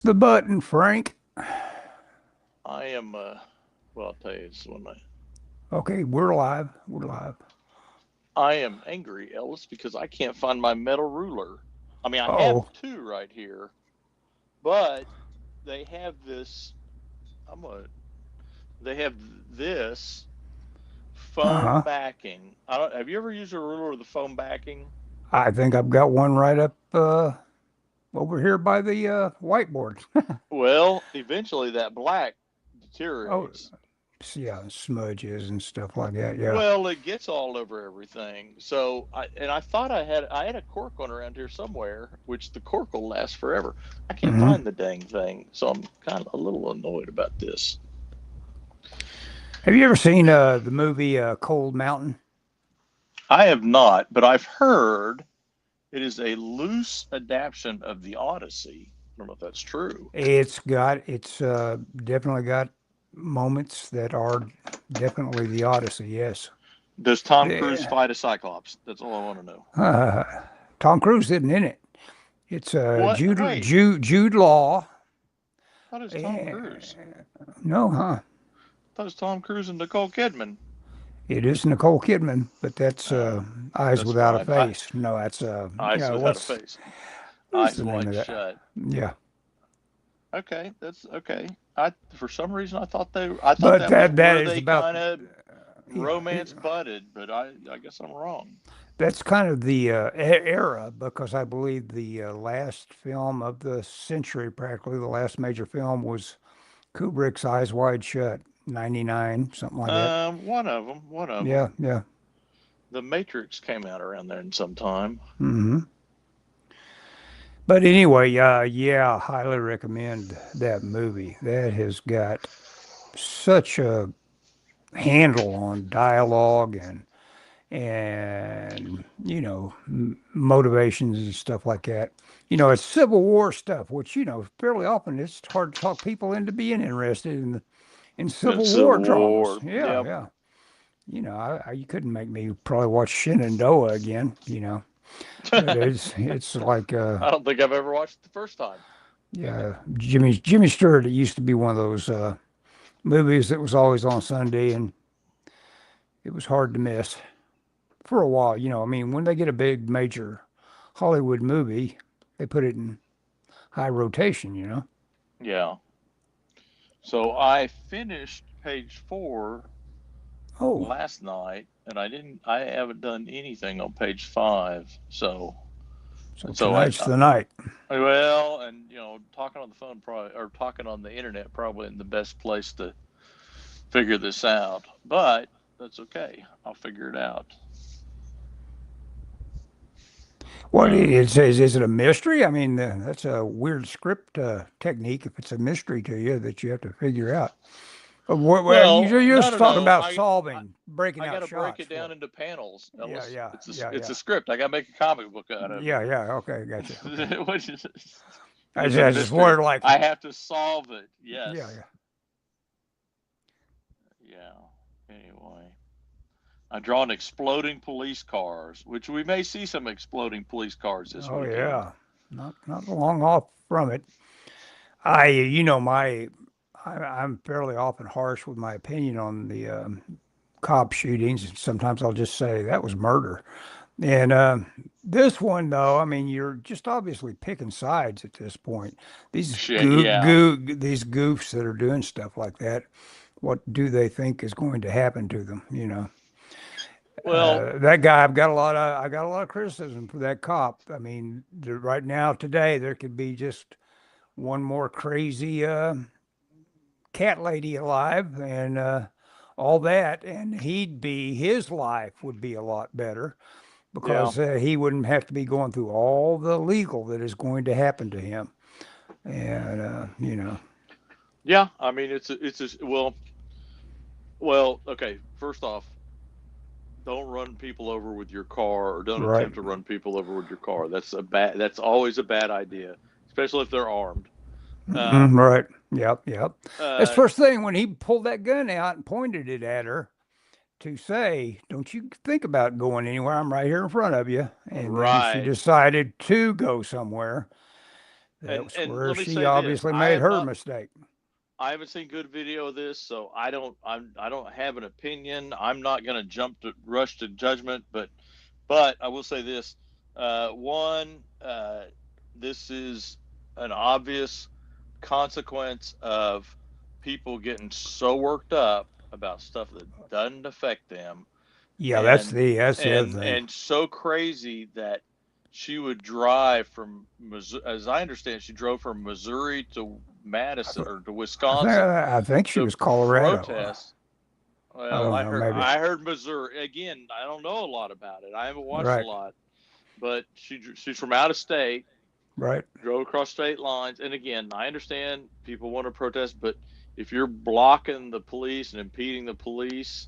The button, Frank. I am, well, I'll tell you, it's when Okay, we're live. We're live. I am angry, Ellis, because I can't find my metal ruler. I mean, I have Oh, two right here, but they have this. I'm gonna. They have this foam uh-huh. backing. I don't. Have you ever used a ruler with a foam backing? I think I've got one right up over here by the whiteboard. Well, eventually that black Oh, deteriorates. yeah, smudges and stuff like that. Yeah. Well, it gets all over everything. So I thought I had a cork one around here somewhere, which the cork will last forever. I can't hmm find the dang thing, so I'm kind of a little annoyed about this. Have you ever seen the movie Cold Mountain? I have not, but I've heard it is a loose adaptation of the Odyssey. I don't know if that's true. It's definitely got moments that are definitely the Odyssey. Yes. Does Tom Cruise The, fight a Cyclops? That's all I want to know. uh, Tom Cruise isn't in it. It's What? Wait, Jude Law. I thought it was Tom Yeah. Cruise. No, huh? I thought it was Tom Cruise and Nicole Kidman. It is Nicole Kidman, but that's Oh, Eyes that's Without a fine. Face. No, that's Eyes without a face. what's Eyes the name wide of that? shut. Yeah, Okay, that's okay. I for some reason I thought but that was that where is they about kind of yeah. romance butted, but I guess I'm wrong. That's kind of the era because I believe the last film of the century, practically the last major film, was Kubrick's Eyes Wide Shut, 99, something like that. One of them, one of Yeah, them. yeah. The Matrix came out around there in some time. hmm But anyway, yeah, highly recommend that movie. That has got such a handle on dialogue and motivations and stuff like that. It's Civil War stuff, which fairly often it's hard to talk people into being interested in Civil War Civil dramas. War. Yeah, Yep. yeah. You couldn't make me probably watch Shenandoah again. But it's like I don't think I've ever watched it the first time. yeah, Jimmy Stewart. It used to be one of those movies that was always on Sunday, and it was hard to miss for a while. I mean, when they get a big major Hollywood movie, they put it in high rotation. Yeah. So I finished page 4 Oh, last night, and I haven't done anything on page 5. So so so I, tonight's the night. well, and talking on the phone probably or talking on the internet probably isn't the best place to figure this out, but that's okay. I'll figure it out. What Uh, is it a mystery? I mean, that's a weird script technique if it's a mystery to you that you have to figure out. well, You're no, just no, talking no. about I solving, breaking I got out to break shots it down for. into panels, Yeah, Ellis. yeah, yeah, It's a yeah, script. I got to make a comic book out of it. yeah, yeah. Okay, gotcha. Okay. Which is I it's just, a I just mystery. wondered, like, I have to solve it. yeah, Yes. yeah. Yeah. Anyway, I drawn exploding police cars, which we may see some exploding police cars this Oh weekend. yeah, not long off from it. I, you know, my, I'm fairly often harsh with my opinion on the cop shootings. Sometimes I'll just say that was murder. And this one, though, I mean, you're just obviously picking sides at this point. Shit. Yeah. These goofs that are doing stuff like that, what do they think is going to happen to them? Well, That guy, I got a lot of criticism for that cop. I mean, right now, today, there could be just one more crazy cat lady alive and all that, and his life would be a lot better yeah. because he wouldn't have to be going through all the legal that is going to happen to him. And Yeah. I mean, well. Okay. First off, don't run people over with your car, or don't right, attempt to run people over with your car. That's always a bad idea, especially if they're armed. Um, right, yep, yep. That's uh, first thing when he pulled that gun out and pointed it at her to say, "Don't you think about going anywhere? I'm right here in front of you." And then she right. decided to go somewhere. That's And where let me she say this: obviously made her mistake. I haven't seen good video of this, so I don't have an opinion. I'm not going to rush to judgment, but I will say this: one, this is an obvious consequence of people getting so worked up about stuff that doesn't affect them, Yeah, and that's the other thing. so crazy that she would drive from Missouri, as I understand, she drove from Missouri to I, Madison th- or to Wisconsin I think she to was Colorado. protest. I Well, don't know, maybe. I heard Missouri again. I don't know a lot about it. I haven't watched a Right, lot, but she's from out of state, right. drove across state lines, and again, I understand people want to protest, but if you're blocking the police and impeding the police,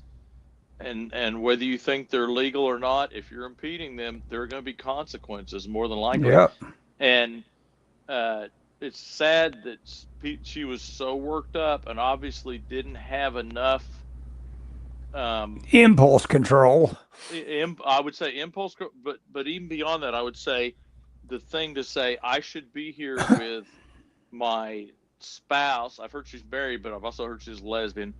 and whether you think they're legal or not, if you're impeding them, there are going to be consequences more than likely. Yep. And it's sad that she was so worked up and obviously didn't have enough. Impulse control. I would say impulse, but even beyond that, I would say the thing to say, I should be here with my spouse. I've heard she's married, but I've also heard she's lesbian.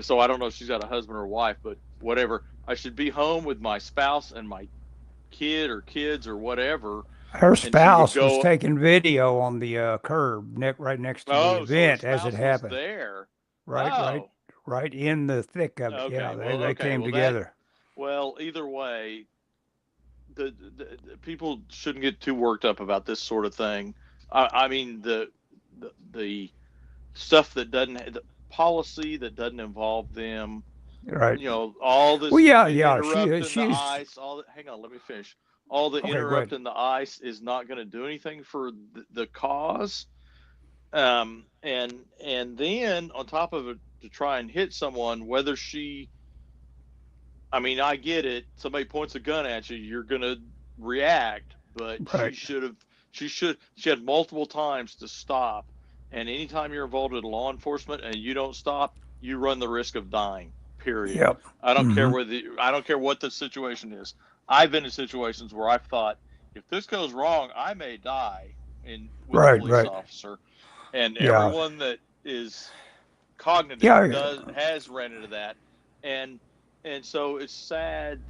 So I don't know if she's got a husband or a wife, but whatever. I should be home with my spouse and my kid or kids or whatever. Her And she would spouse was go, taking video on the curb, right next to the oh, so her event as it spouse was happened. there. Right, right, Oh, right in the thick of it. Yeah, okay. Well, they okay. came together. Either way, the people shouldn't get too worked up about this sort of thing. I mean, the stuff that doesn't, the policy that doesn't involve them, Right. all this Well, yeah. interrupting the She's ice, hang on, let me finish. All the okay. Go ahead. interrupting the ice is not going to do anything for the cause. And then on top of it, to try and hit someone, whether I mean, I get it. Somebody points a gun at you, you're going to react, but Right. she had multiple times to stop. And anytime you're involved in law enforcement and you don't stop, you run the risk of dying, period. Yep. I don't care I don't care what the situation is. I've been in situations where I've thought, if this goes wrong, I may die with a police officer. And everyone that is cognitive has ran into that. And so it's sad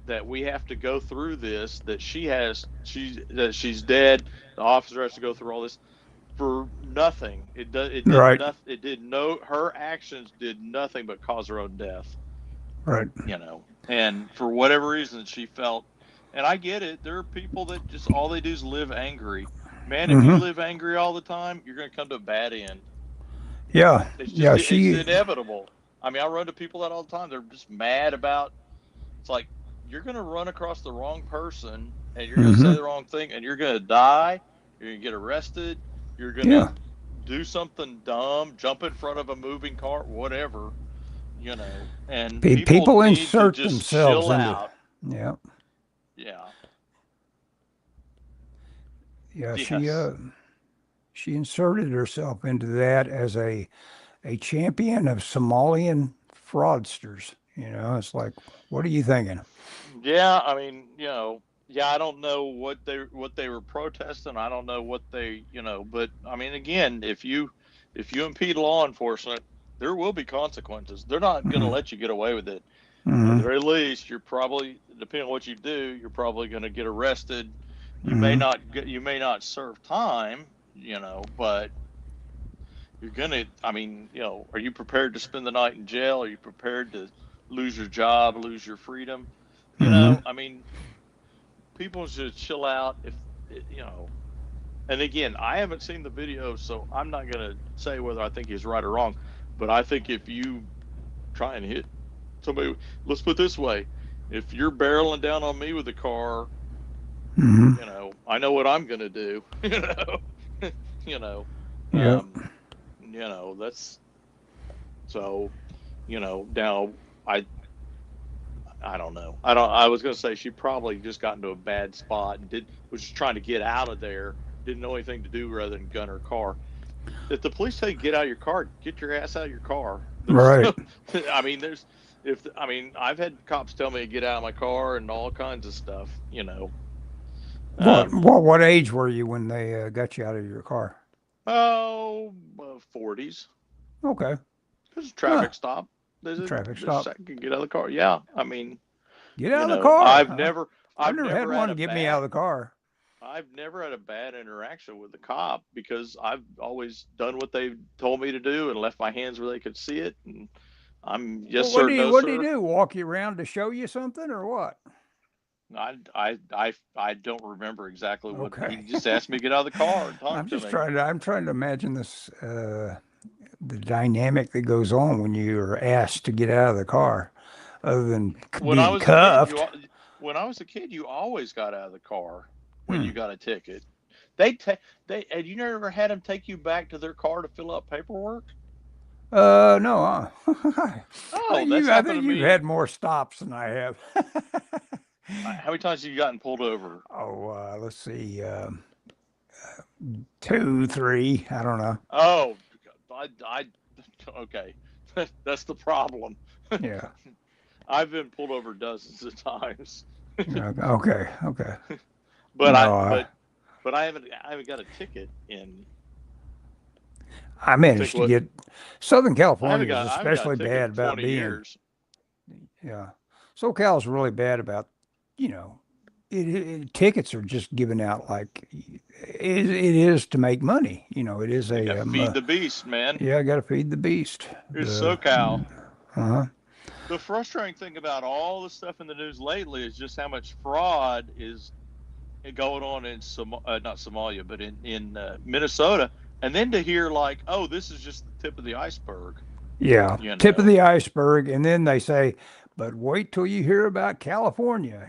that we have to go through this, that she's dead. The officer has to go through all this for nothing. Her actions did nothing but cause her own death. Right. And for whatever reason she felt, and I get it, there are people that just all they do is live angry. Man, if you live angry all the time, you're going to come to a bad end. Yeah. It's inevitable. I mean, I run to people that all the time. They're just mad about. It's like, you're going to run across the wrong person, and you're going to say the wrong thing, and you're going to die. You're going to get arrested. You're going to do something dumb, jump in front of a moving car, whatever. And people need insert to just themselves chill into. out. Yeah. Yeah. Yeah. Yes. She inserted herself into that as a champion of Somalian fraudsters. It's like, what are you thinking? Yeah, I mean, I don't know what they were protesting. I don't know what but I mean, again, if you impede law enforcement, there will be consequences. They're not going to let you get away with it. At the very least, you're probably, depending on what you do, you're probably going to get arrested. You may not serve time, but you're gonna. I mean, are you prepared to spend the night in jail? Are you prepared to lose your job, lose your freedom? I mean, people should chill out. And again, I haven't seen the video, so I'm not gonna say whether I think he's right or wrong. But I think if you try and hit somebody, let's put it this way: if you're barreling down on me with a car, I know what I'm gonna do. That's so. Now I don't know. I was gonna say she probably just got into a bad spot and was just trying to get out of there. Didn't know anything to do rather than gun her car. If the police tell you get out of your car, get your ass out of your car. Right. I mean, I've had cops tell me to get out of my car and all kinds of stuff. What age were you when they got you out of your car? Oh, 40s. Okay. There's a Huh. traffic stop. Traffic There's a stop. second, get out of the car. Yeah, I mean, Get you out of the know, car. Huh? I've I've never had never had one a get me out of bad, the car. I've never had a bad interaction with the cop because I've always done what they told me to do and left my hands where they could see it. And I'm yes Well, sir, no what did he sir. do? Walk you around to show you something or what? I don't remember exactly what he Okay. just asked me to get out of the car and talk to me. I'm trying to imagine this the dynamic that goes on when you're asked to get out of the car, other than When I being was a kid, cuffed. when I was a kid, you always got out of the car when Hmm. you got a ticket. They take they and you never had them take you back to their car to fill out paperwork. No. Oh, that's I happened think to you've me. had more stops than I have. How many times have you gotten pulled over? Oh, let's see, two, three. I don't know. Oh, okay, that's the problem. Yeah. I've been pulled over dozens of times, Yeah, okay. Okay. but No, I haven't got a ticket in. I I think managed to what get Southern California is I haven't got a especially ticket bad in about 20 being, years. yeah. SoCal's really bad about, you know, tickets are just given out like it is to make money. It is They got to feed the beast, man. yeah, got to feed the beast. It's The SoCal. uh-huh. The frustrating thing about all the stuff in the news lately is just how much fraud is going on in not Somalia, but in Minnesota. And then to hear like, oh, this is just the tip of the iceberg, Yeah, you tip of know? the iceberg, and then they say, but wait till you hear about California.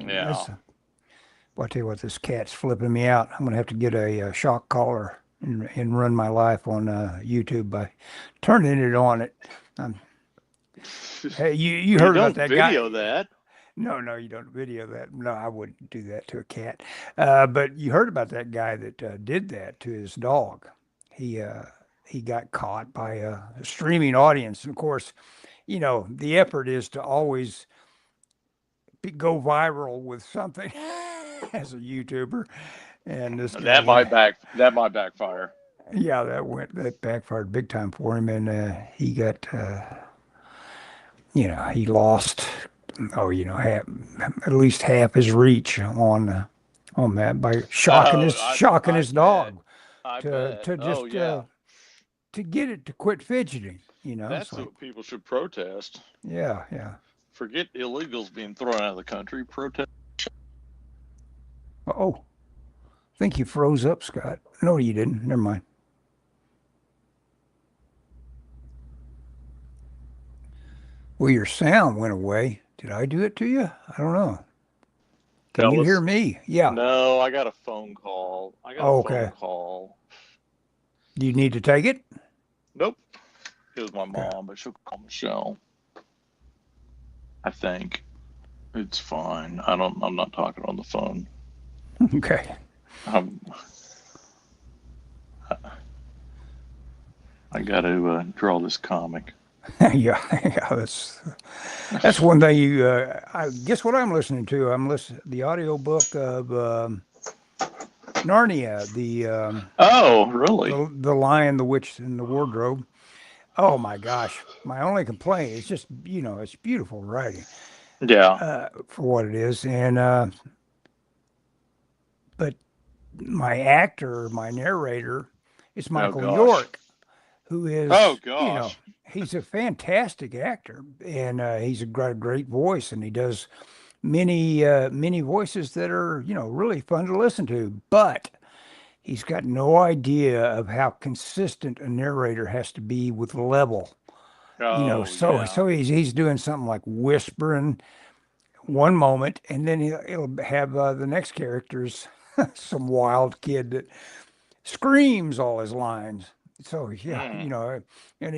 Yeah. Well, I tell you what, this cat's flipping me out. I'm gonna have to get a, shock collar and run my life on YouTube by turning it on. Um, hey, you Well, you heard about don't that video guy? that. No, no, you don't video that. No, I wouldn't do that to a cat. But you heard about that guy that did that to his dog. He uh, he got caught by a streaming audience, and of course, the effort is to always go viral with something as a YouTuber. And this guy went, That might backfire. yeah, that backfired big time for him, and he got, he lost, half, at least half his reach on that by Oh, shocking I his bet. dog I to bet. to Oh just yeah. to get it to quit fidgeting. It's That's like, what people should protest. yeah, yeah. Forget illegals being thrown out of the country. Protest. Oh, I think you froze up, Scott. No, you didn't. Never mind. Well, your sound went away. Did I do it to you? I don't know. Can you hear Ellis. me? Yeah. No, I got a phone call. I got a Oh, phone okay. call. Do you need to take it? Nope. It was my Okay. mom, but she'll call Michelle. I think it's fine. I'm not talking on the phone. Okay. I'm, I got to draw this comic. Yeah, yeah. That's one thing you. I guess what I'm listening to. I'm listening the audio book of Narnia, Oh, really? the Lion, the Witch, and the Wardrobe. Oh my gosh! My only complaint is just it's beautiful writing Yeah. for what it is, and but my narrator, is Oh Michael gosh. York, who Oh is, gosh. he's a fantastic actor and got a great voice and he does many voices that are, really fun to listen to. But he's got no idea of how consistent a narrator has to be with level. Oh yeah. So he's doing something like whispering one moment, and then he'll have the next character's some wild kid that screams all his lines. So yeah, Hmm. and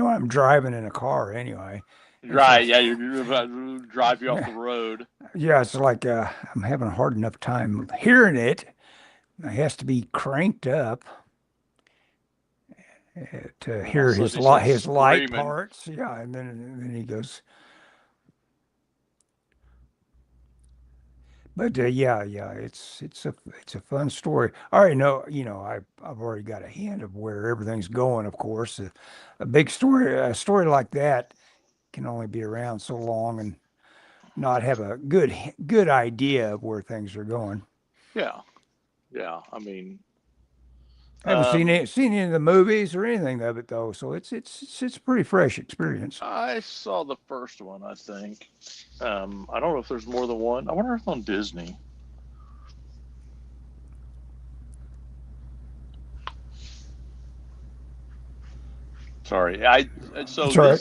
I'm driving in a car anyway, and so Right. Yeah. You're about to drive you off yeah, the road. yeah, it's like I'm having a hard enough time hearing it. It has to be cranked up to And all of hear a sudden he starts his light screaming. parts. Yeah, and then he goes. But yeah, it's a fun story. I already know, I've already got a hint of where everything's going. Of course, a big story, a story like that can only be around so long and not have a good idea of where things are going. Yeah, yeah. I mean, I haven't um, seen any of the movies or anything of it though, so it's a pretty fresh experience. I saw the first one, I think. I don't know if there's more than one. I wonder if it's on Disney. Sorry, I. So It's all right.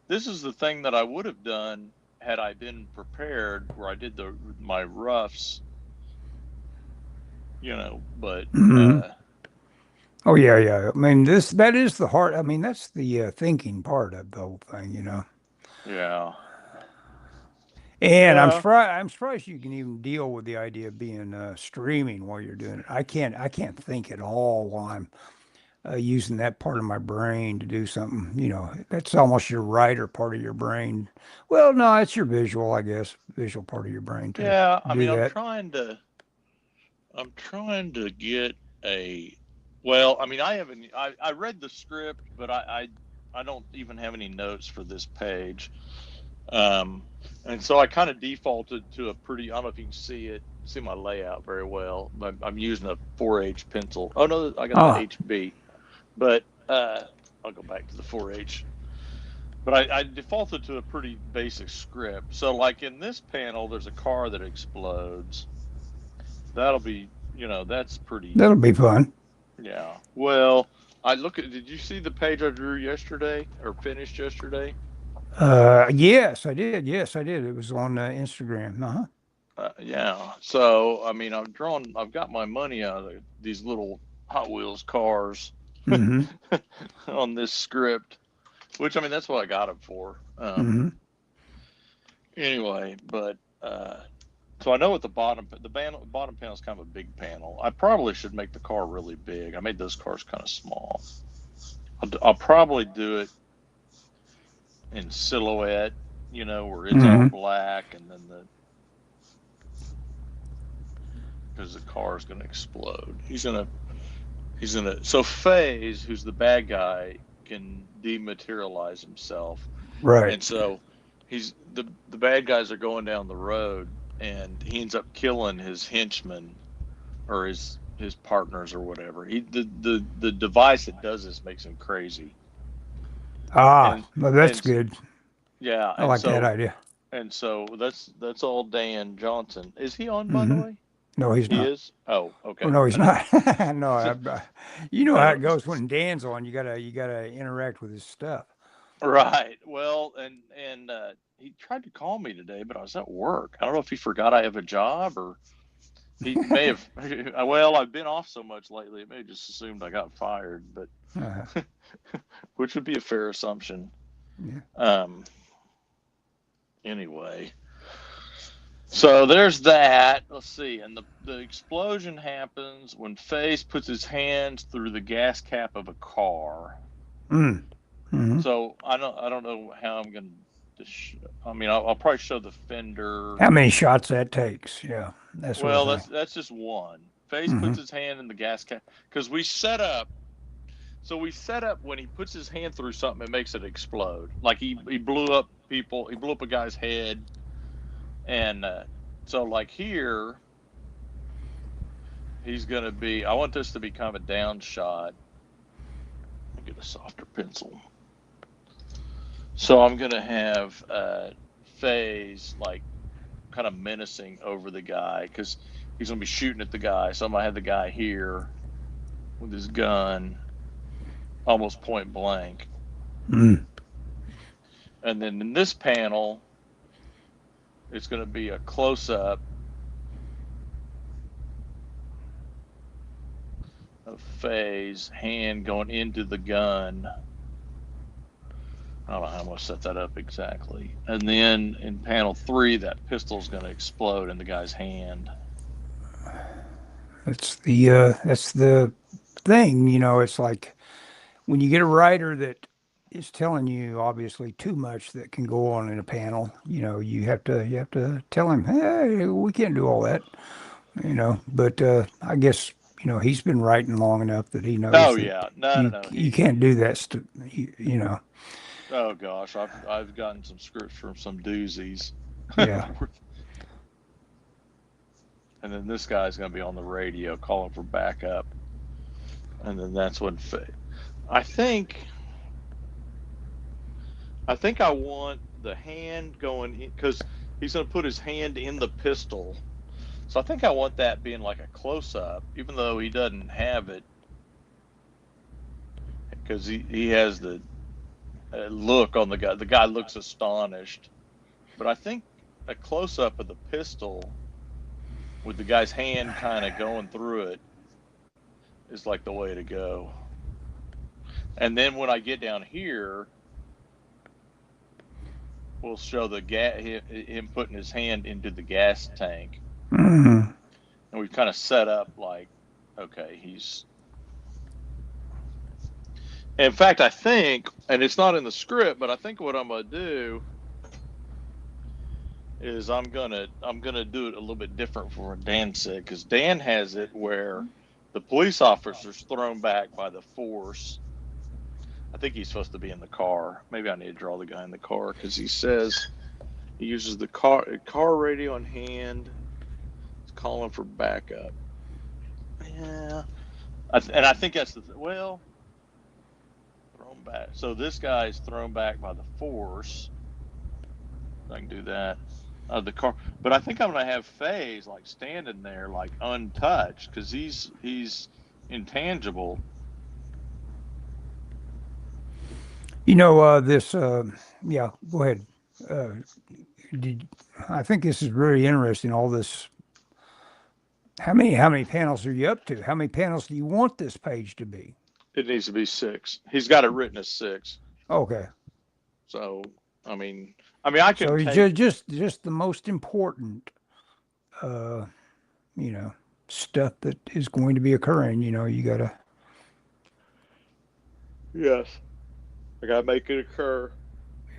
this is the thing that I would have done had I been prepared, where I did my roughs, But Hmm. Oh yeah, yeah. I mean, that is the heart. I mean, that's the thinking part of the whole thing. yeah, And yeah. I'm surprised you can even deal with the idea of being streaming while you're doing it. I can't think at all while I'm using that part of my brain to do something. That's almost your writer part of your brain. Well, no, it's your visual, I guess, visual part of your brain to Yeah, I do mean, that. I'm trying to get a. Well, I mean, I haven't. I read the script, but I don't even have any notes for this page. Um, and so I kind of defaulted to a pretty. I don't know if you can see my layout very well. But I'm using a 4H pencil. Oh no, I got the Oh, HB. But I'll go back to the 4H. But I defaulted to a pretty basic script. So like in this panel, there's a car that explodes. That'll be, that's pretty. that'll be fun. Yeah. Well, I look at. Did you see the page I drew yesterday or finished yesterday? Yes, I did. Yes, I did. It was on Instagram. Uh-huh. Yeah. So I mean, I've got my money out of these little Hot Wheels cars Hmm. on this script, which I mean, that's what I got them for. Hmm. Anyway, but so I know at bottom panel is kind of a big panel. I probably should make the car really big. I made those cars kind of small. I'll probably do it in silhouette, where it's all Hmm. black, and then because the car is going to explode. So FaZe, who's the bad guy, can dematerialize himself, Right. and so the bad guys are going down the road, and he ends up killing his henchmen or his partners or whatever. The device that does this makes him crazy, Ah, and well, that's and good. yeah, I like that idea. and so that's all Dan Johnson. Is he on, by the Hmm. way? No, he's He not. is. Oh, Oh okay. no, he's I didn't. not. No, you know I how it don't. goes when Dan's on. You gotta interact with his stuff. Right. Well, and he tried to call me today, but I was at work. I don't know if he forgot I have a job or he may have. Well, I've been off so much lately. It may have just assumed I got fired, but Uh, which would be a fair assumption. yeah. Um. Anyway, so there's that. Let's see, and the explosion happens when FaZe puts his hands through the gas cap of a car. Mm. Hmm. So I don't know how I'm gonna. I mean, I'll probably show the fender. How many shots that takes? Yeah, that sort of Well, thing. that's just one. FaZe Hmm. puts his hand in the gas cap because we set up. So we set up when he puts his hand through something, it makes it explode. Like he blew up people. He blew up a guy's head, and so like here he's gonna be. I want this to be kind of a down shot. Let me get a softer pencil. So I'm gonna have FaZe like kind of menacing over the guy because he's gonna be shooting at the guy. So I'm gonna have the guy here with his gun, almost point blank. Mm. And then in this panel, it's gonna be a close up of FaZe hand going into the gun. I don't know how I'm gonna set that up exactly. And then in panel 3, that pistol's gonna explode in the guy's hand. That's the thing. It's like when you get a writer that is telling you obviously too much that can go on in a panel. You have to tell him, hey, we can't do all that. But I guess he's been writing long enough that he Oh knows that yeah, no, no, no. you can't do that. Oh gosh, I've gotten some scripts from some doozies. Yeah. And then this guy's going to be on the radio calling for backup. And then that's when I think I want the hand going in, because he's going to put his hand in the pistol. So I think I want that being like a close up, even though he doesn't have it, because he has the look on the guy. The guy looks astonished. But I think a close up of the pistol with the guy's hand kind of going through it is like the way to go. And then when I get down here, we'll show him putting his hand into the gas tank. Mm-hmm. And we've kind of set up like, okay, he's. In fact, I think, and it's not in the script, but I think what I'm gonna do is I'm gonna do it a little bit different from what Dan said, because Dan has it where the police officer's thrown back by the force. I think he's supposed to be in the car. Maybe I need to draw the guy in the car, because he says he uses the car radio in hand. He's calling for backup. Yeah, and I think that's thrown back. So this guy's thrown back by the force. I can do that. The car, but I think I'm gonna have Faze like standing there like untouched, because he's intangible. This. Yeah, go ahead. I think this is very interesting. All this. How many panels are you up to? How many panels do you want this page to be? It needs to be 6. He's got it written as 6. Okay. So I mean, I can So take just the most important, stuff that is going to be occurring. You gotta. Yes, I gotta make it occur.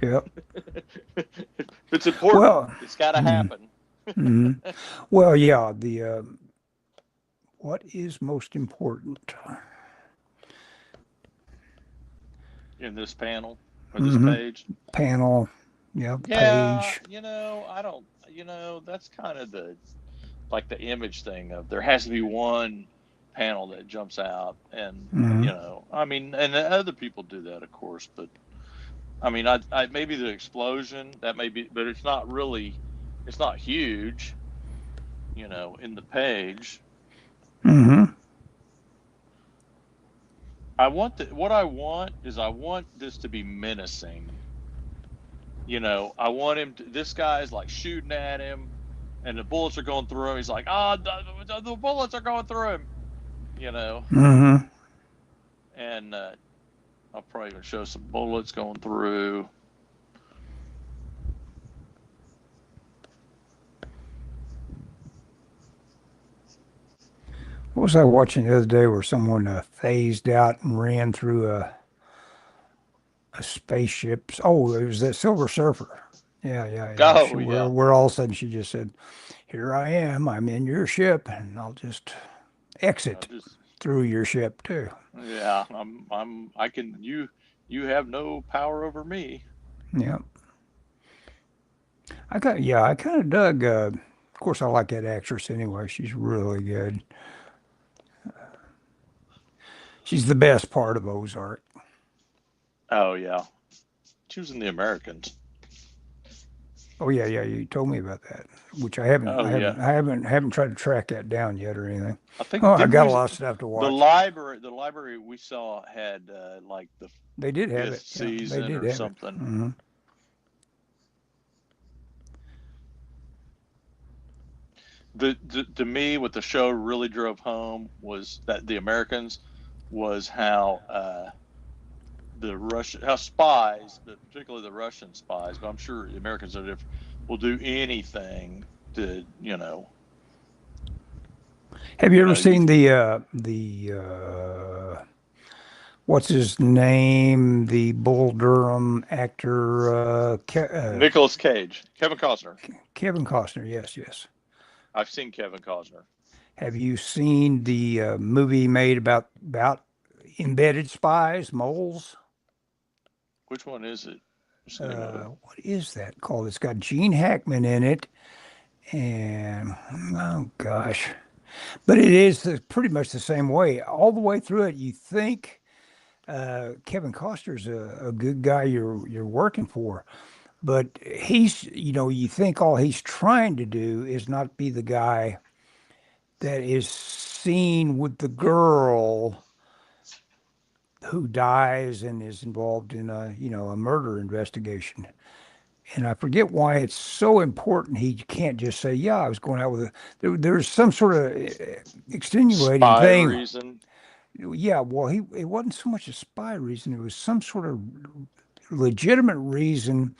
Yep. If it's important, Well, it's got to happen. Mm-hmm. Well, yeah. What is most important In this panel or this Mm-hmm. page? Panel? Yeah, Yeah, page. I don't. That's kind of the image thing of there has to be one panel that jumps out, and Mm-hmm. and the other people do that, of course, but I maybe the explosion that may be, but it's not huge, in the page. Mm-hmm. What I want is I want this to be menacing. I want this guy's like shooting at him, and the bullets are going through him. He's like, the bullets are going through him, Mm-hmm. and I'll probably even show some bullets going through. What was I watching the other day where someone phased out and ran through a spaceship? Oh, it was that Silver Surfer. Yeah. Oh yeah. Where all of a sudden she just said, "Here I am. I'm in your ship, and I'll just exit through your ship too." Yeah, I can. You have no power over me. Yeah. I kind of dug. Of course, I like that actress anyway. She's really good. She's the best part of Ozark. Oh yeah, she was in The Americans. Oh yeah. You told me about that, which I haven't. Oh yeah. I haven't tried to track that down yet or anything. I think. Oh, I got a lot of stuff to watch. The library we saw had like the They did have it. season they did or have something. It. Mm-hmm. To me, what the show really drove home was that The Americans was how how spies, particularly the Russian spies, but I'm sure the Americans are different, will do anything to, Have you ever seen what's his name? The Bull Durham actor, Nicolas Cage, Kevin Costner. Kevin Costner. Yes, yes. I've seen Kevin Costner. Have you seen the movie made about embedded spies, moles? Which one is it? What's the name of it? What is that called? It's got Gene Hackman in it, and oh gosh, but it is pretty much the same way all the way through it. You think Kevin Costner's a good guy you're working for, but he's you think all he's trying to do is not be the guy that is seen with the girl who dies and is involved in a murder investigation. And I forget why it's so important. He can't just say, "Yeah, I was going out with a." There's some sort of extenuating Spy thing. reason. Yeah, well, it wasn't so much a spy reason. It was some sort of legitimate reason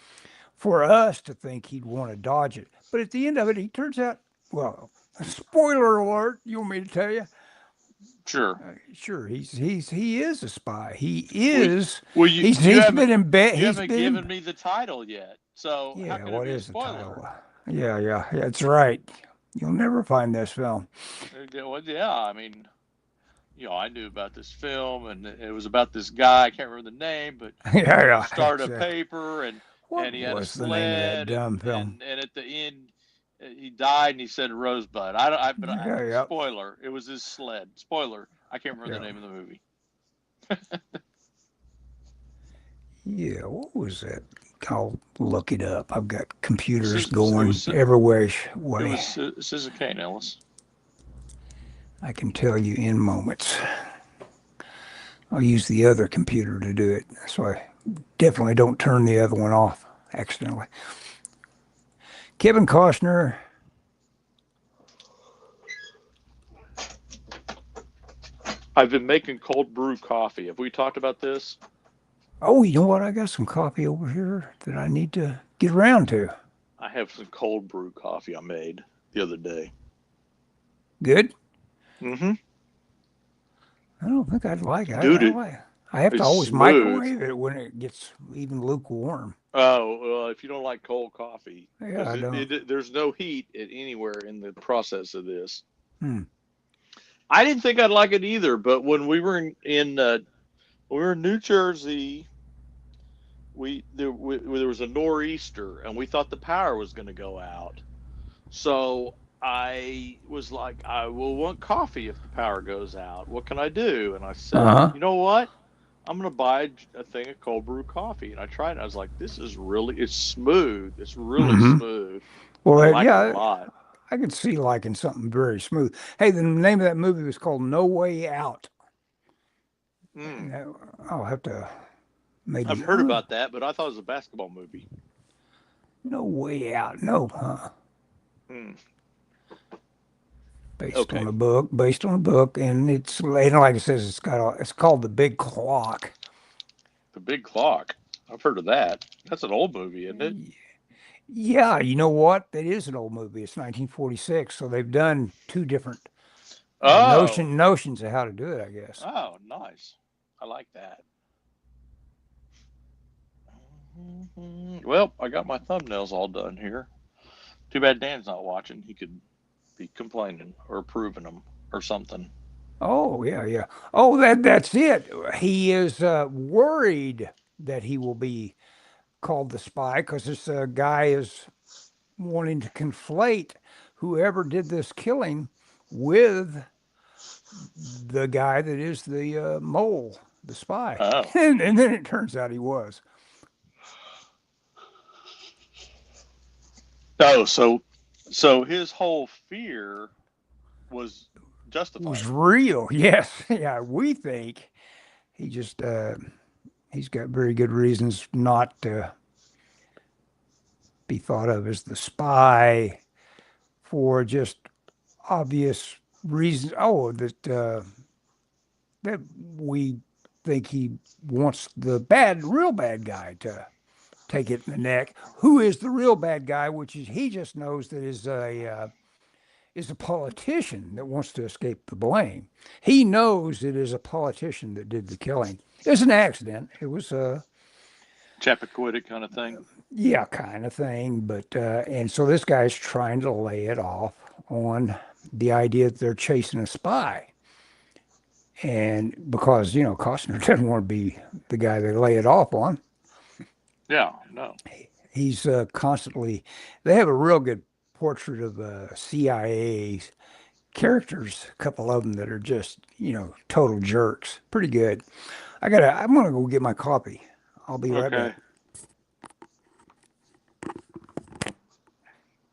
for us to think he'd want to dodge it. But at the end of it, he turns out, well, spoiler alert. You want me to tell you? Sure. Sure, he is a spy. He is. Well, he's been in bed. You haven't given me the title yet, so yeah. how can What it be is a the spoiler? title? Yeah. That's right. You'll never find this film. Well, yeah, I mean, I knew about this film, and it was about this guy. I can't remember the name, but Yeah. he started Exactly. a paper, and What he had a was the name of that sled, dumb film? and at the end, he died, and he said Rosebud. Yeah. Spoiler, it was his sled. Spoiler, I can't remember the Yeah. name of the movie. Yeah. What was that? I'll look it up. I've got computers It going was every way. it was Citizen Kane, Ellis. I can tell you in moments. I'll use the other computer to do it, so I definitely don't turn the other one off accidentally. Kevin Costner. I've been making cold brew coffee. Have we talked about this? Oh, you know what? I got some coffee over here that I need to get around to. I have some cold brew coffee I made the other day. Good? Mm-hmm. I don't think I'd like it. Dude, I have to it's always smooth. microwave it when it gets even lukewarm. Oh, well, if you don't like cold coffee, Yeah, I don't. there's no heat anywhere in the process of this. Hmm. I didn't think I'd like it either, but when we were in New Jersey, there was a nor'easter, and we thought the power was going to go out. So I was like, I will want coffee if the power goes out. What can I do? And I said, you know what? I'm going to buy a thing of cold brew coffee. And I tried it. And I was like, it's smooth. It's really smooth. Well, I like it a lot. I could see liking something very smooth. Hey, the name of that movie was called No Way Out. I'll have to maybe. I've heard about that, but I thought it was a basketball movie. No Way Out. No, huh? Based on a book, and it's like it says, it's called The Big Clock. The Big Clock. I've heard of that. That's an old movie, isn't it? Yeah, you know what? That is an old movie. It's 1946, so they've done two different notions of how to do it, I guess. Oh, nice. I like that. Well, I got my thumbnails all done here. Too bad Dan's not watching. He could be complaining or approving them or something. Oh, yeah. Oh, that's it. He is worried that he will be called the spy because this guy is wanting to conflate whoever did this killing with the guy that is the mole, the spy. Oh. And then it turns out he was. Oh, so his whole fear was justified. It was real, yes. Yeah, we think he just he's got very good reasons not to be thought of as the spy for just obvious reasons. Oh, that we think he wants the real bad guy to take it in the neck. Who is the real bad guy? Which is he just knows that is a politician that wants to escape the blame. He knows it is a politician that did the killing. It was an accident. It was Chappaquiddick kind of thing. yeah, kind of thing. But and so this guy's trying to lay it off on the idea that they're chasing a spy. And because, Costner doesn't want to be the guy they lay it off on, Yeah, no. he's constantly, they have a real good portrait of CIA characters, a couple of them that are just, total jerks. Pretty good. I'm going to go get my coffee. I'll be right Okay. back.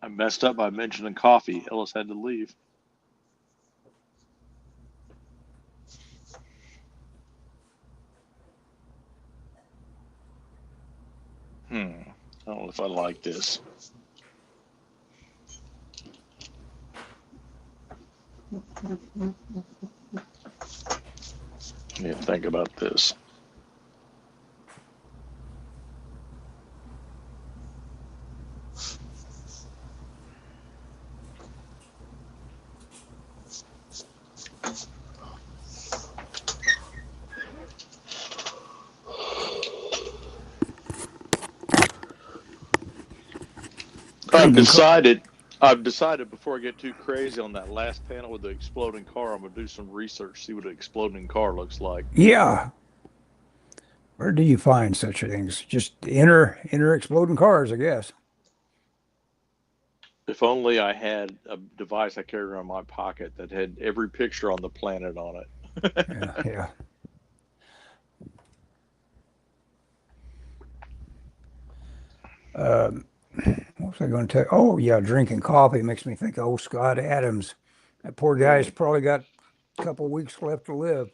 I messed up by mentioning coffee. Ellis had to leave. I don't know if I like this. Yeah, think about this. I've decided before I get too crazy on that last panel with the exploding car, I'm gonna do some research, see what an exploding car looks like. Yeah. Where do you find such things? Just inner exploding cars, I guess. If only I had a device I carried around in my pocket that had every picture on the planet on it. Yeah. What was I going to tell you? Oh, yeah, drinking coffee makes me think of old Scott Adams. That poor guy's probably got a couple weeks left to live.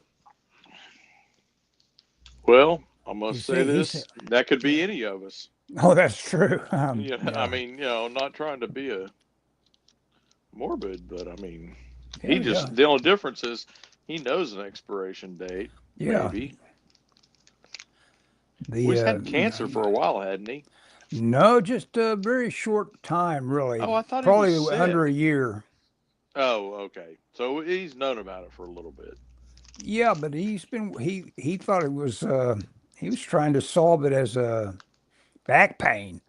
Well, I must say this: that could be any of us. Oh, that's true. Yeah. I mean, not trying to be a morbid, but I mean, the only difference is he knows an expiration date. Yeah. Maybe. He's had cancer for a while, hadn't he? No, just a very short time, really. Oh, I thought probably he was sick. under a year. Oh, okay. So he's known about it for a little bit. Yeah, but he thought it was he was trying to solve it as a back pain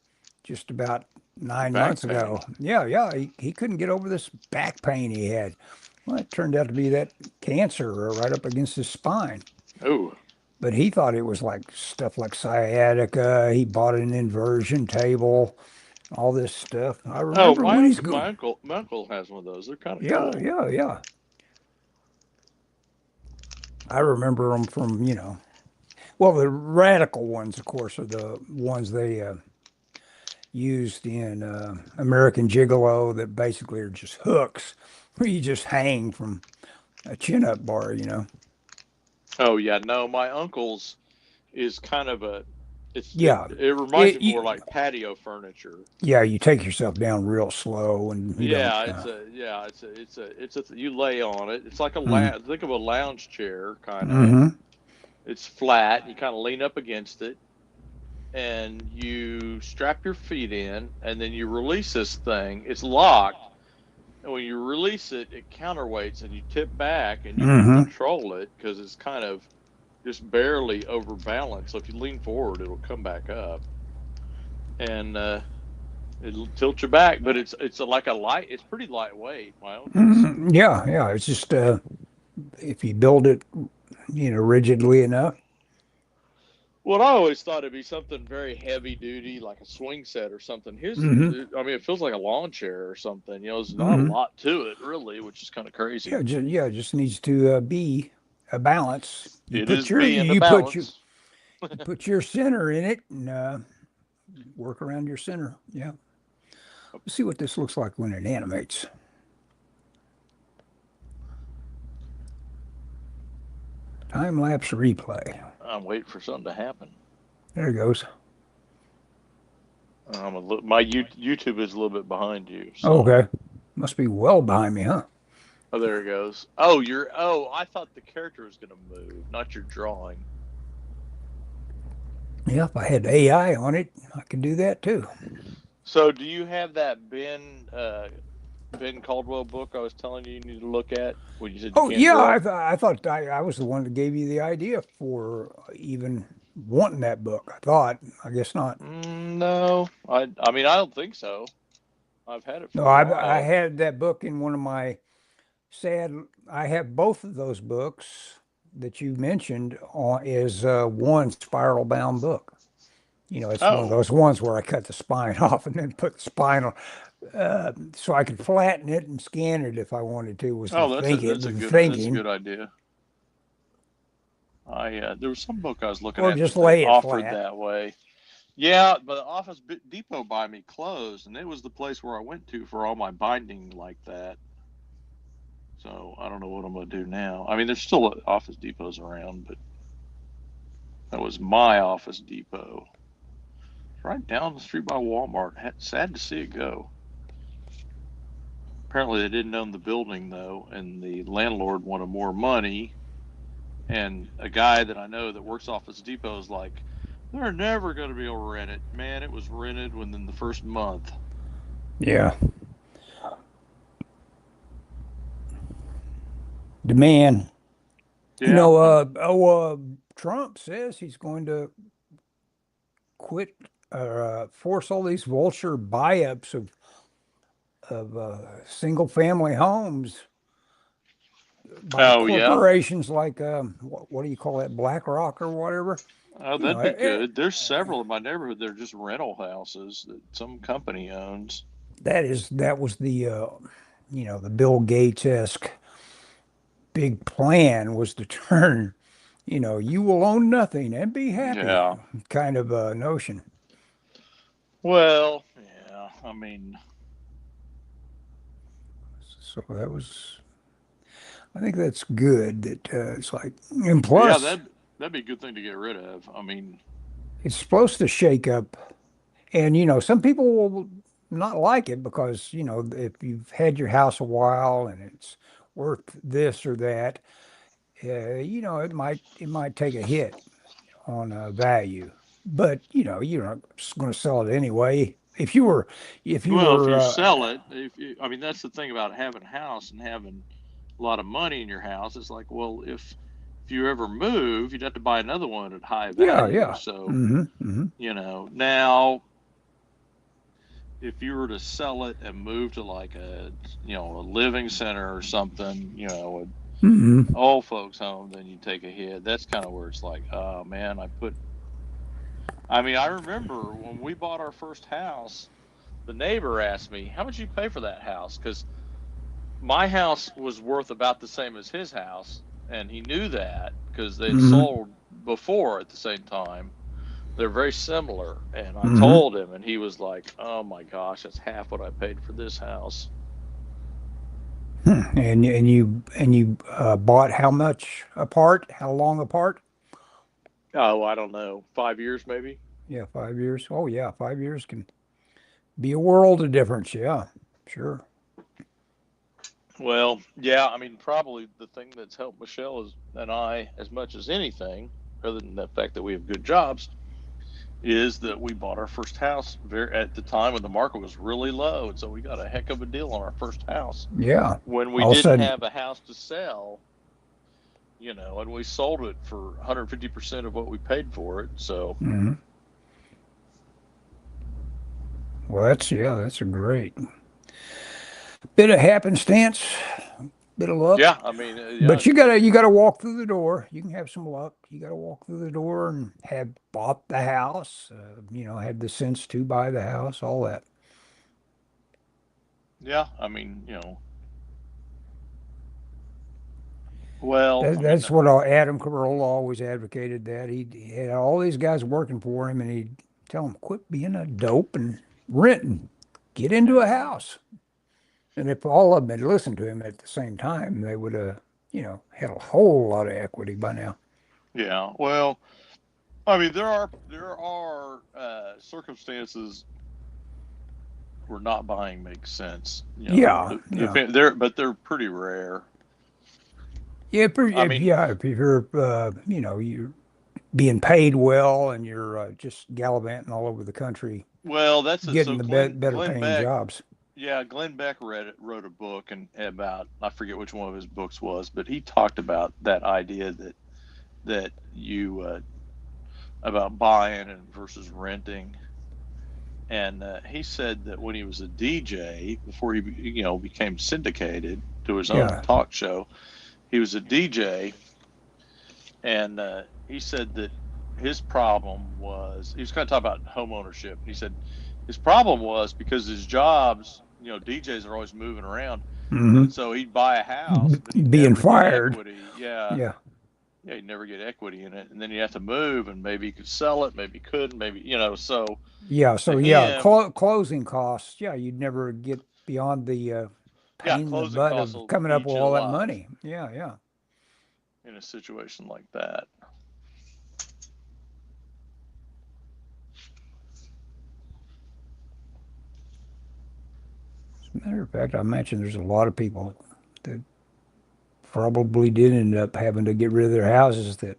just about 9 months ago. Yeah, he couldn't get over this back pain he had. Well, it turned out to be that cancer right up against his spine. Oh. But he thought it was like stuff like sciatica. He bought an inversion table, all this stuff. I remember my uncle has one of those. They're kind of cool. Yeah. I remember them from, well, the radical ones, of course, are the ones they used in American Gigolo that basically are just hooks where you just hang from a chin-up bar, Oh, yeah. No, my uncle's is kind of it reminds me more like patio furniture. Yeah, you take yourself down real slow and you lay on it. It's like think of a lounge chair kind of. It's flat. You kind of lean up against it, and you strap your feet in, and then you release this thing. It's locked, and when you release it, it counterweights, and you tip back, and you can control it because it's kind of just barely overbalanced. So if you lean forward, it'll come back up, and it'll tilt you back. But it's like it's pretty lightweight. Yeah. It's just if you build it, rigidly enough. Well, I always thought it'd be something very heavy duty, like a swing set or something. His, I mean, it feels like a lawn chair or something. There's not a lot to it, really, which is kind of crazy. Yeah, it just needs to be a balance. You put your center in it and work around your center. Yeah. Let's see what this looks like when it animates. Time-lapse replay. I'm waiting for something to happen. There it goes. My YouTube is a little bit behind you. So. Okay. Must be well behind me, huh? Oh, there it goes. I thought the character was going to move, not your drawing. Yeah, if I had AI on it, I could do that too. So do you have that bin Ben Caldwell book I was telling you need to look at when you said you Oh can't yeah, draw? I thought I was the one that gave you the idea for even wanting that book. I thought, I guess not. No, I mean I don't think so. I've had it No, for a I while. had that book in one of my sad. I have both of those books that you mentioned on is one spiral bound book. It's one of Oh, those ones where I cut the spine off and then put the spine on, so I could flatten it and scan it if I wanted to. Was the oh, thinking, that's a the good thinking, idea. I there was some book I was looking or at just that they lay it offered flat. that way. Yeah, but the Office Depot by me closed, and it was the place where I went to for all my binding like that. So I don't know what I'm gonna do now. I mean, there's still Office Depots around, but that was my Office Depot. It's right down the street by Walmart. Sad to see it go. Apparently, they didn't own the building though, and the landlord wanted more money. And a guy that I know that works Office Depot is like, they're never going to be able to rent it. Man, it was rented within the first month. Yeah, demand. Yeah, I mean, Trump says he's going to quit or force all these vulture buy-ups of single family homes by oh yeah, corporations like what do you call that, BlackRock or whatever. oh You know, that'd be it, good. There's several in my neighborhood. They're just rental houses that some company owns. that was the the Bill Gates-esque big plan was to turn, you will own nothing and be happy Yeah. kind of notion. Well, yeah. I mean, So that was, I think that's good that it's like, and yeah, plus that'd be a good thing to get rid of. I mean, it's supposed to shake up. And, some people will not like it because, if you've had your house a while and it's worth this or that, it might take a hit on value. But, you're not going to sell it anyway. If you well, if were, you sell it, I mean, that's the thing about having a house and having a lot of money in your house. It's like, well, if you ever move, you'd have to buy another one at high yeah, value. yeah. So, Hmm. now if you were to sell it and move to like a living center or something, a Hmm. old folks home, then you take a hit. That's kind of where it's like, oh man, I mean, I remember when we bought our first house, the neighbor asked me, how much you pay for that house? Because my house was worth about the same as his house, and he knew that because they'd Hmm. sold before at the same time. They're very similar, and I Hmm. told him, and he was like, "Oh my gosh, that's half what I paid for this house." And you bought how much apart? How long apart? Oh, I don't know, 5 years maybe. Yeah, 5 years. Oh yeah, 5 years can be a world of difference. Yeah, sure. Well, yeah, I mean, probably the thing that's helped Michelle and I as much as anything, other than the fact that we have good jobs, is that we bought our first house at the time when the market was really low, and so we got a heck of a deal on our first house Yeah. when we All of a didn't sudden, have a house to sell. And we sold it for 150% of what we paid for it. So, mhm. Well, that's a great bit of happenstance, bit of luck. yeah, I mean, yeah, But you gotta walk through the door. You can have some luck. You gotta walk through the door and have bought the house. Had the sense to buy the house. All that. yeah, I mean, well, I mean, That's what Adam Carolla always advocated. That he had all these guys working for him, and he'd tell them, "Quit being a dope and renting. Get into a house." And if all of them had listened to him at the same time, they would have, had a whole lot of equity by now. yeah, well, I mean, there are circumstances where not buying makes sense. Yeah, yeah, But they're pretty rare. yeah. I If, mean, yeah, if you're, you're being paid well and you're just gallivanting all over the country, well, that's it. So getting the better Glenn paying Beck, jobs. Yeah, Glenn Beck wrote a book and about, I forget which one of his books was, but he talked about that idea that you about buying and versus renting. And he said that when he was a DJ, before he became syndicated to his own Yeah. talk show, he was a DJ, and he said that his problem was, he was kind of talking about home ownership. He said his problem was because his jobs, DJs are always moving around, Hmm. and so he'd buy a house, but he'd Being never get fired. equity. Yeah, Yeah. yeah, he'd never get equity in it, and then you have to move, and maybe he could sell it, maybe he couldn't, maybe so Yeah. to So yeah, him, closing costs. Yeah, you'd never get beyond the yeah, pain in the closing butt costs of will coming up eat with you all that alive money. Yeah. Yeah. in a situation like that. As a matter of fact, I mentioned there's a lot of people that probably did end up having to get rid of their houses that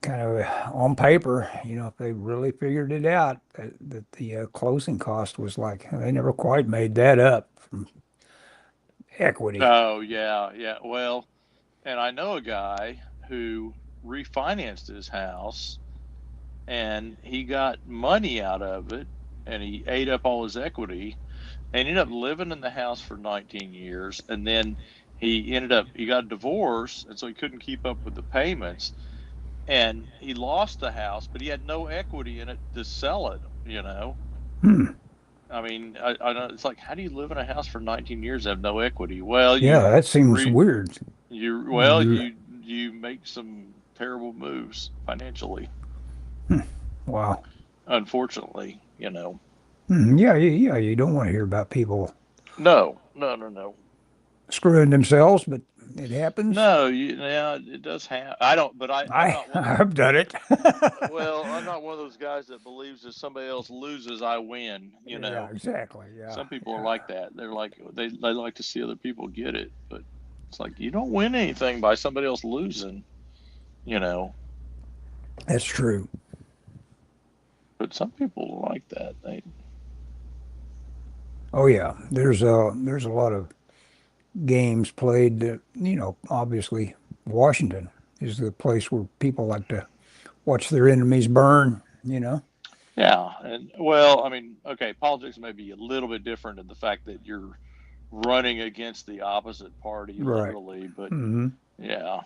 kind of on paper, if they really figured it out, that the closing cost was like they never quite made that up from equity. Oh yeah, yeah. Well, and I know a guy who refinanced his house and he got money out of it and he ate up all his equity and ended up living in the house for 19 years, and then he got a divorce, and so he couldn't keep up with the payments, and he lost the house, but he had no equity in it to sell it. Hmm. I mean, I know it's like, how do you live in a house for 19 years and have no equity? Well, Yeah, that seems re weird. well, You, you make some terrible moves financially, hmm, wow. unfortunately. Yeah, yeah, you don't want to hear about people No, no, no, no. screwing themselves, but it happens. No, yeah, it does have. I don't, but I'm not one of those. I've done it. Well, I'm not one of those guys that believes if somebody else loses, I win. Yeah, exactly. Yeah, Some people are yeah, like that. They're like they like to see other people get it, but it's like you don't win anything by somebody else losing. You know, that's true. but some people are like that. They Oh yeah, there's a lot of games played that, obviously Washington is the place where people like to watch their enemies burn. Yeah, and well, I mean, okay, politics may be a little bit different in the fact that you're running against the opposite party, Right. literally, but Hmm. yeah.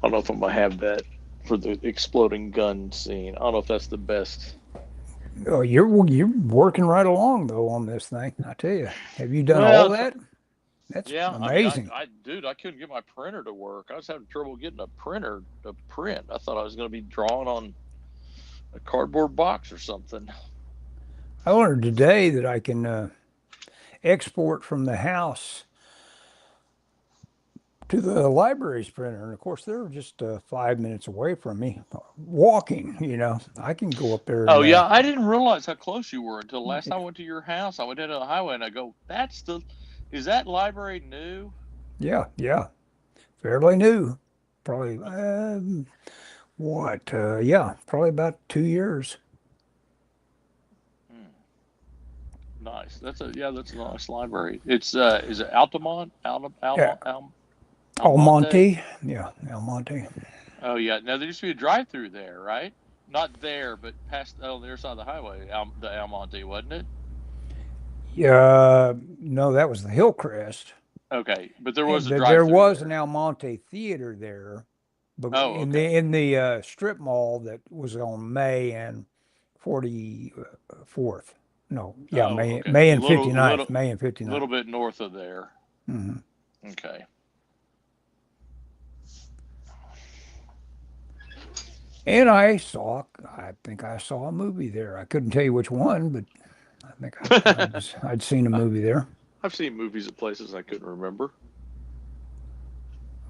I don't know if I'm gonna have that for the exploding gun scene. I don't know if that's the best. Oh, you're working right along though on this thing. I tell you, have you done all Well, that? That's yeah. I mean, amazing. dude, I couldn't get my printer to work. I was having trouble getting a printer to print. I thought I was gonna be drawing on a cardboard box or something. I learned today that I can export from the house to the library's printer, and of course they're just 5 minutes away from me, walking. I can go up there Oh and yeah, I didn't realize how close you were until last time I went to your house. I went down to the highway and I go, is that library new? yeah, yeah, fairly new. Probably, what? Yeah, probably about 2 years. Hmm, nice. That's a nice library. It's is it Altamont? Yeah, Almonte? Almonte. Yeah, Almonte. Oh yeah. Now there used to be a drive-through there, right? Not there, but past on the other side of the highway, the Almonte, wasn't it? Yeah, no, that was the Hillcrest. Okay, but there was And a there drive-through was an there. Almonte theater there, but Oh, okay. in the strip mall that was on May and 44th. No, yeah, Oh, okay. May A and little, 59th, May and 59th. little bit north of there. Hmm. Okay. And I think I saw a movie there. I couldn't tell you which one, but I think I'd seen a movie there. I've seen movies at places I couldn't remember.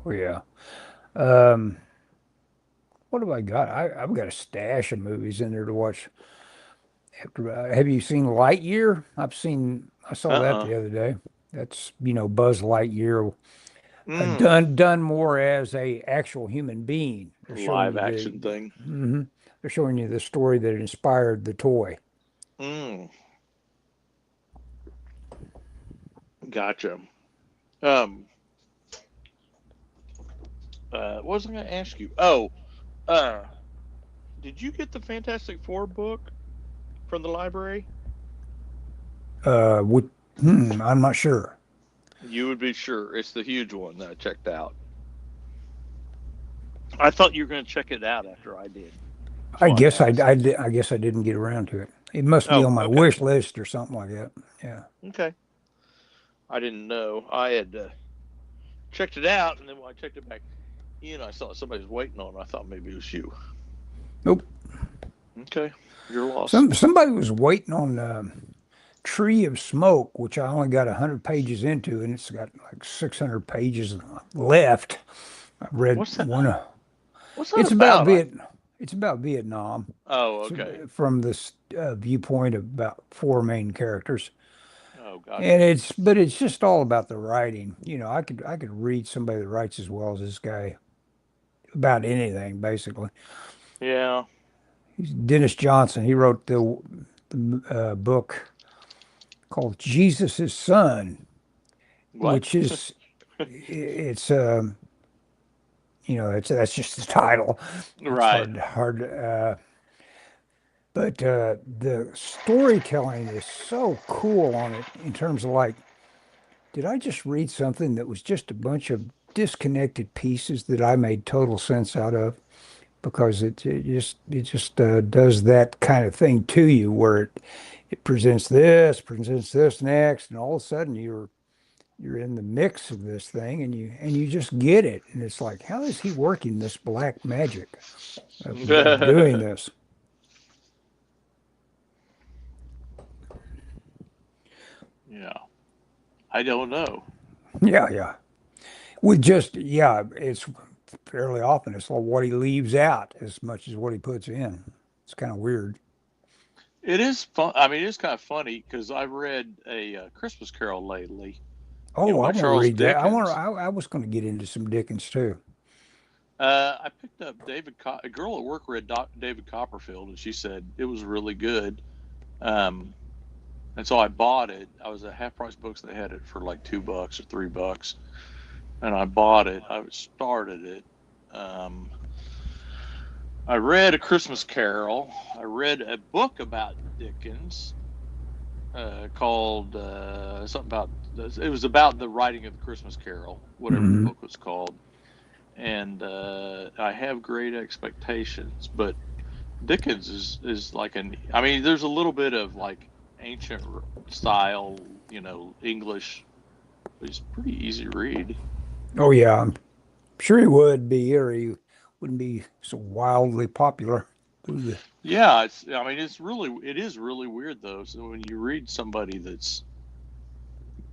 Oh yeah. Um, what have I got? I've got a stash of movies in there to watch. Have you seen Lightyear? I saw that Uh-uh. the other day. That's, Buzz Lightyear. Mm, done more as a actual human being. They're showing live you action thing. they're showing you the story that inspired the toy. Mm, gotcha. Um, what was I going to ask you? Oh, uh, did you get the Fantastic Four book from the library? Would I'm not sure. You would be sure. It's the huge one that I checked out. I thought you were going to check it out after I did. That's why I asked. I guess I didn't get around to it. It must be Oh, on my okay. wish list or something like that. Yeah. Okay. I didn't know. I had checked it out, and then when I checked it back in, I saw somebody was waiting on it. I thought maybe it was you. Nope. Okay. Your loss. Somebody was waiting on Tree of Smoke, which I only got 100 pages into, and it's got like 600 pages left. I read What's that? one. What's that It's about about? It's about Vietnam. Oh, It's okay. from this viewpoint of about four main characters, Oh, and gotcha. it's just all about the writing. I could read somebody that writes as well as this guy about anything basically. Yeah. He's Dennis Johnson. He wrote the book called Jesus' Son, What? which is it's it's that's just the title. It's Right. but the storytelling is so cool on it in terms of like, did I just read something that was just a bunch of disconnected pieces that I made total sense out of? Because it just does that kind of thing to you where it presents this next, and all of a sudden you're in the mix of this thing and you just get it. And it's like, how is he working this black magic of doing this? Yeah. I don't know. Yeah, yeah. With just, yeah, it's fairly often it's like what he leaves out as much as what he puts in. It's kind of weird. It is fun. I mean, it's kind of funny because I read a Christmas Carol lately, Oh, I by want to Charles read that. Dickens. I was going to get into some Dickens too. I picked up a girl at work read David Copperfield, and she said it was really good. Um, and so I bought it. I was at Half Price Books. They had it for like $2 or $3, and I bought it. I started it. Um, I read A Christmas Carol. I read a book about Dickens called something about. It was about the writing of the Christmas Carol, whatever the Hmm. book was called. And I have great expectations, but Dickens is like an. I mean, there's a little bit of like ancient style, English. But it's pretty easy read. Oh yeah, I'm sure he would be, or he wouldn't be so wildly popular. Through Yeah, it's. I mean, it is really weird though. So when you read somebody that's,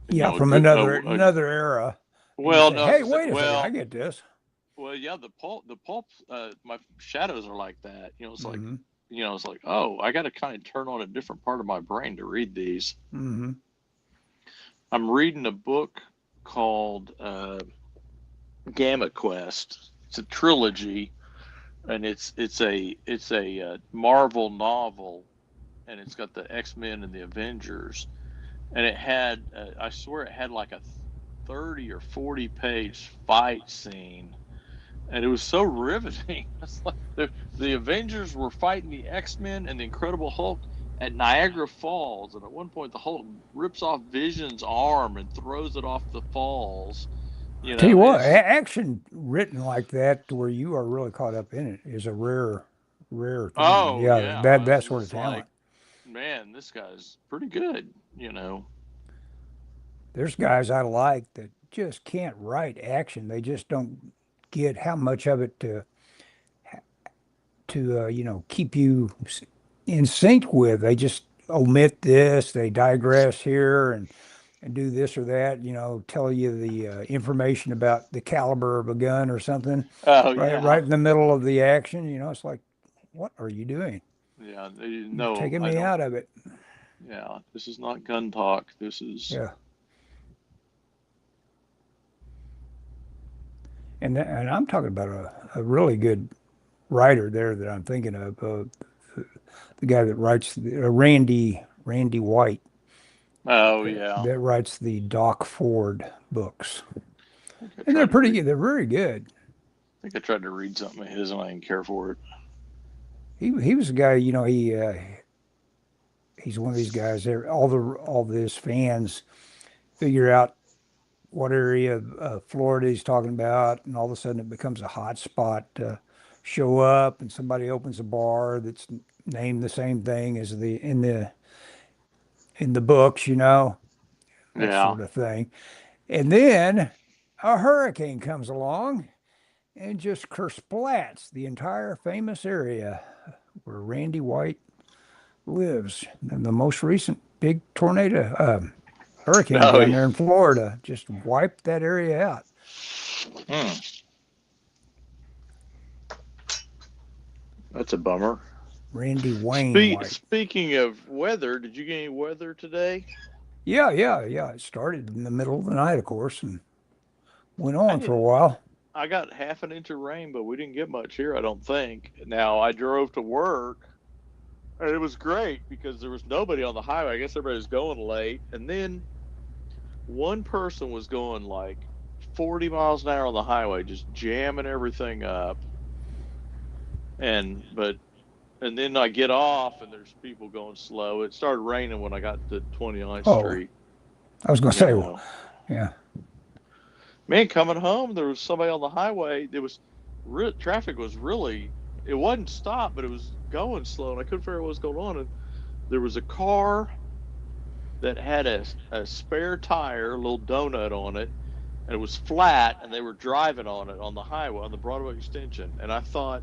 Yeah, a from good, another era, and you well, say, no, I was "Hey, gonna say, wait a second, I get this." well, yeah, the pulp, my shadows are like that. It's like, Hmm. it's like, oh, I got to kind of turn on a different part of my brain to read these. Hmm. I'm reading a book called Gamma Quest. It's a trilogy, and it's a Marvel novel, and it's got the X-Men and the Avengers, and it had I swear it had like a 30 or 40 page fight scene, and it was so riveting. It's like the Avengers were fighting the X-Men and the Incredible Hulk at Niagara Falls, and at one point the Hulk rips off Vision's arm and throws it off the falls. I tell you And what, it's just, action written like that, to where you are really caught up in it, is a rare thing. oh Yeah, yeah, I was that sort of just like, talent. man, this guy's pretty good. There's guys I like that just can't write action. They just don't get how much of it to keep you in sync with. They just omit this, they digress here and do this or that, tell you the information about the caliber of a gun or something Oh right yeah, in the middle of the action. It's like, what are you doing? yeah. You're No, taking I me don't. out of it. Yeah, this is not gun talk. This is Yeah. And I'm talking about a really good writer there that I'm thinking of. The guy that writes Randy White Oh yeah. that writes the Doc Ford books, I think I and they're tried to pretty read. good. They're very good. I think I tried to read something of his and I didn't care for it. He was a guy, he's one of these guys there. All of his fans figure out what area of Florida he's talking about, and all of a sudden it becomes a hot spot to show up, and somebody opens a bar that's named the same thing as in the books, that Yeah. sort of thing. And then a hurricane comes along and just kersplats the entire famous area where Randy White lives. And the most recent big hurricane Oh down yeah. there in Florida just wiped that area out. Hmm. That's a bummer. Randy Wayne White. Speaking of weather, did you get any weather today? Yeah, yeah, yeah. It started in the middle of the night, of course, and went I on for a didn't. while. I got half an inch of rain, but we didn't get much here, I don't think. Now I drove to work, and it was great because there was nobody on the highway. I guess everybody was going late, and then one person was going like 40 miles an hour on the highway, just jamming everything up. And then I get off, and there's people going slow. It started raining when I got to 29th Oh, Street. I was going to You say, well, know, yeah. man, coming home, there was somebody on the highway. Traffic was really, it wasn't stopped, but it was going slow, and I couldn't figure out what was going on. And there was a car that had a spare tire, a little donut on it, and it was flat, and they were driving on it on the highway, on the Broadway extension. And I thought,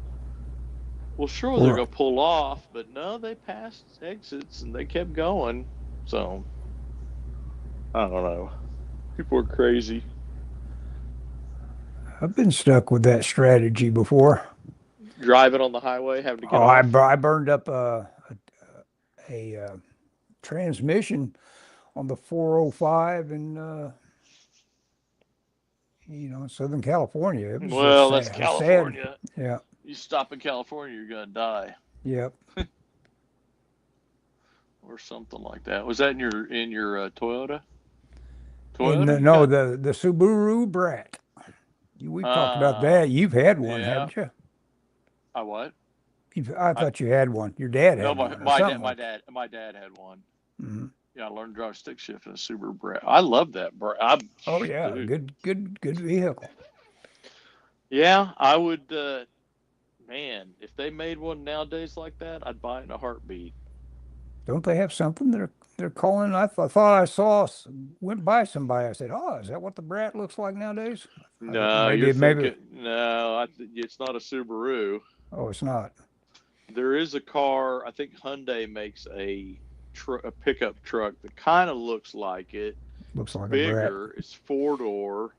well, sure, they're Right. going to pull off, but no, they passed exits and they kept going. So, I don't know. People are crazy. I've been stuck with that strategy before. Driving on the highway, having to get Oh, off. I burned up a transmission on the 405 in Southern California. It was Well, that's sad. Sad. California. Yeah. You stop in California, you're going to die. Yep. Or something like that. Was that in your Toyota? And Toyota? You no, got the Subaru Brat. We've talked about uh that. You've had one, yeah. haven't you? I what? I I thought you had one. Your dad No, had one or something like my dad had one. that. Hmm. Yeah, I learned to drive stick shift in a Subaru Brat. I love that Brat. Oh yeah, Dude. good vehicle. Yeah, I would. Man, if they made one nowadays like that, I'd buy it in a heartbeat. Don't they have something they're calling? Thought I saw went by somebody. I said, "Oh, is that what the Brat looks like nowadays?" I don't, No, you're maybe. thinking. No, it's not a Subaru. Oh, it's not. There is a car. I think Hyundai makes a pickup truck that kind of looks like it. Looks It's like a Brat. bigger. It's 4 door.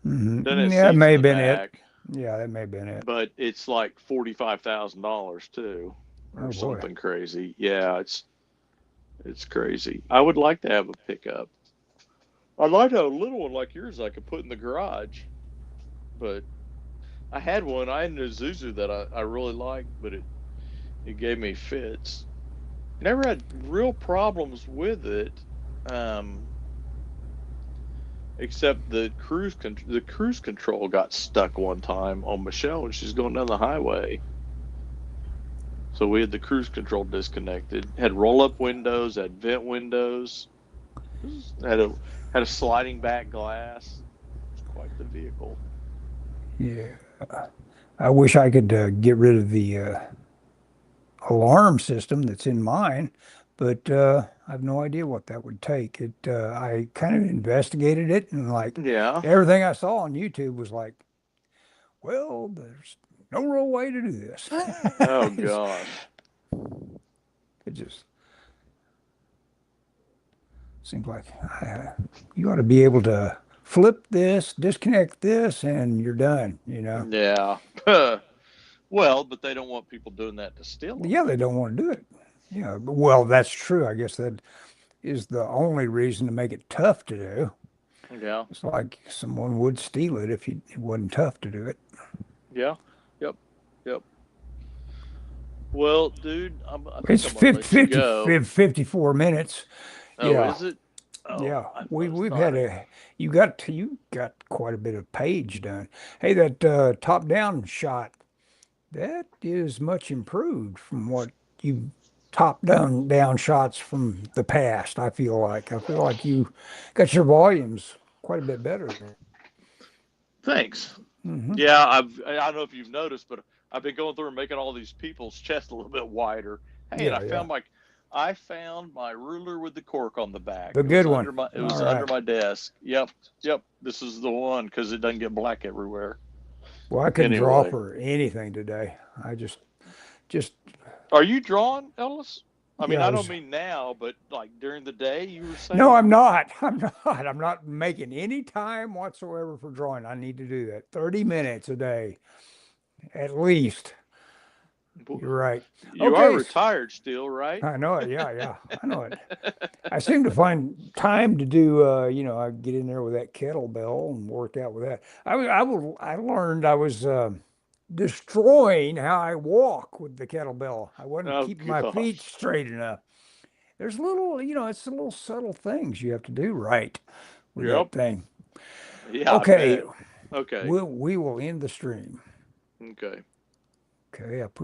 Then Hmm. it Yeah, that seats may in have the been it. back, Yeah, that may have been it. but it's like $45,000 too, or Oh boy. something crazy. Yeah, it's crazy. I would like to have a pickup. I'd like to have a little one like yours I could put in the garage. But I had one. I had an Isuzu that I really liked, but it gave me fits. Never had real problems with it, um, except the cruise control got stuck one time on Michelle when she's going down the highway. So we had the cruise control disconnected. Had roll up windows, had vent windows, had a sliding back glass. It's quite the vehicle. Yeah. I wish I could get rid of the alarm system that's in mine, but I have no idea what that would take. I kind of investigated it, and like Yeah. everything I saw on YouTube was like, well, there's no real way to do this. Oh It's- gosh. it just seems like you ought to be able to flip this, disconnect this, and you're done. Yeah. Well, but they don't want people doing that to steal them. Yeah, they don't want to do it. Yeah, well, that's true. I guess that is the only reason to make it tough to do. Yeah. It's like someone would steal it if it wasn't tough to do it. Yeah. Yep. Yep. Well, dude, I think It's I'm gonna let you go. 54 minutes. Oh, Yeah. is it? Oh, Yeah, I must we've thought had it. a you got quite a bit of page done. Hey, that top down shot, that is much improved from what you down shots from the past. I feel like you got your volumes quite a bit better. Thanks. Hmm. Yeah, I don't know if you've noticed, but I've been going through and making all these people's chests a little bit wider. Hey, and Yeah, yeah, I found my ruler with the cork on the back. the good one. It All was right. under my desk. Yep. Yep. This is the one because it doesn't get black everywhere. Well, I couldn't draw Anyway, for anything today. Just are you drawing, Ellis? I mean, yeah, I I don't was. mean now, but like during the day, you were No, saying. I'm not. I'm not making any time whatsoever for drawing. I need to do that. 30 minutes a day, at least. You're right. You are Okay. retired still, right? I know it. Yeah, yeah. I know it. I seem to find time to do, I get in there with that kettlebell and work out with that. I learned I was destroying how I walk with the kettlebell. I wasn't Oh keeping my feet gosh. straight enough. There's it's the little subtle things you have to do right with Yep. that thing. Yeah, I Okay, bet. Okay. we will end the stream. Okay. Okay, I push